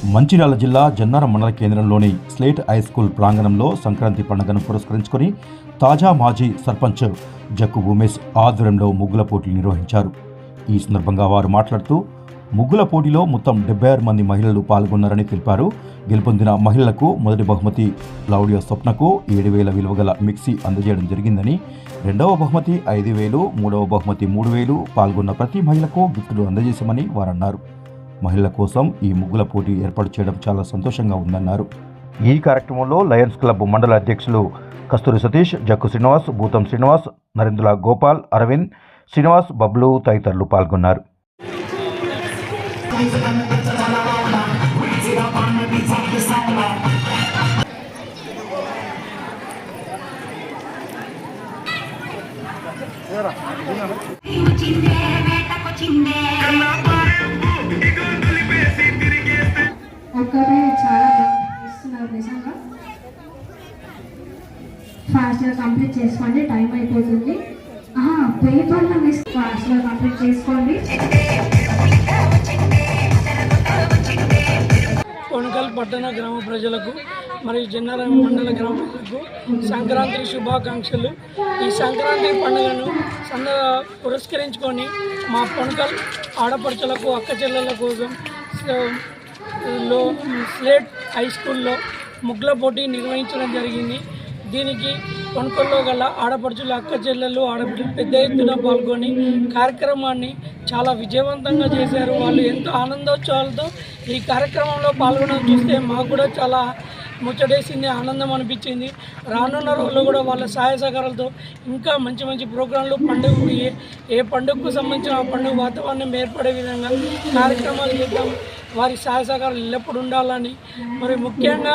మంచిర్యాల జిల్లా జన్నారం మండల కేంద్రంలోని స్లేట్ హై స్కూల్ ప్రాంగణంలో సంక్రాంతి పండుగను పురస్కరించుకొని తాజా మాజీ సర్పంచ్ జక్కు ఉమేష్ ఆధ్వర్యంలో ముగ్గుల పోటీలు నిర్వహించారు. ఈ సందర్భంగా వారు మాట్లాడుతూ ముగ్గుల పోటీలో మొత్తం 76 మంది మహిళలు పాల్గొన్నారని తెలిపారు. గెలుపొందిన మహిళలకు మొదటి బహుమతి లౌడియా స్వప్నకు 7,000 విలువ గల మిక్సీ అందజేయడం జరిగిందని, రెండవ బహుమతి 5,000, మూడవ బహుమతి 3,000 పాల్గొన్న ప్రతి మహిళకు గిఫ్టులు అందజేశామని వారన్నారు. మహిళల కోసం ఈ ముగ్గుల పోటీ ఏర్పాటు చేయడం చాలా సంతోషంగా ఉందన్నారు. ఈ కార్యక్రమంలో లయన్స్ క్లబ్ మండల అధ్యక్షులు కస్తూరి సతీష్, జక్కు శ్రీనివాస్, భూతం శ్రీనివాస్, నరేంద్ర గోపాల్, అరవింద్, శ్రీనివాస్, బబ్లు తదితరులు పాల్గొన్నారు. నిజంగా ఫాస్ట్గా కంప్లీట్ చేసుకోండి, టైం అయిపోతుంది. పేపర్లో మిస్ ఫాస్ట్గా కంప్లీట్ చేసుకోండి. కొనకల్ పట్టణ గ్రామ ప్రజలకు మరియు జన్నారం మండల గ్రామ ప్రజలకు సంక్రాంతి శుభాకాంక్షలు. ఈ సంక్రాంతి పండుగను పురస్కరించుకొని మా కొనకల్ ఆడపడుచులకు, అక్క చెల్లెల కోసం స్లేట్ హై స్కూల్లో ముగ్గుల పోటీ నిర్వహించడం జరిగింది. దీనికి కొనకల్లో గల ఆడపడుచులు, అక్క చెల్లెళ్ళు, ఆడపడుచులు పెద్ద ఎత్తున పాల్గొని కార్యక్రమాన్ని చాలా విజయవంతంగా చేశారు. వాళ్ళు ఎంతో ఆనందోత్సవాలతో ఈ కార్యక్రమంలో పాల్గొనడం చూస్తే మాకు కూడా చాలా ముచ్చటేసింది, ఆనందం అనిపించింది. రానున్న రోజుల్లో కూడా వాళ్ళ సహాయ సహకారాలతో ఇంకా మంచి మంచి ప్రోగ్రాంలు, పండుగ ఏ పండుగకు సంబంధించిన ఆ పండుగ వాతావరణం ఏర్పడే విధంగా కార్యక్రమాలు చేద్దాం. వారి సహాయ సహకారాలు ఎల్లప్పుడూ ఉండాలని, మరి ముఖ్యంగా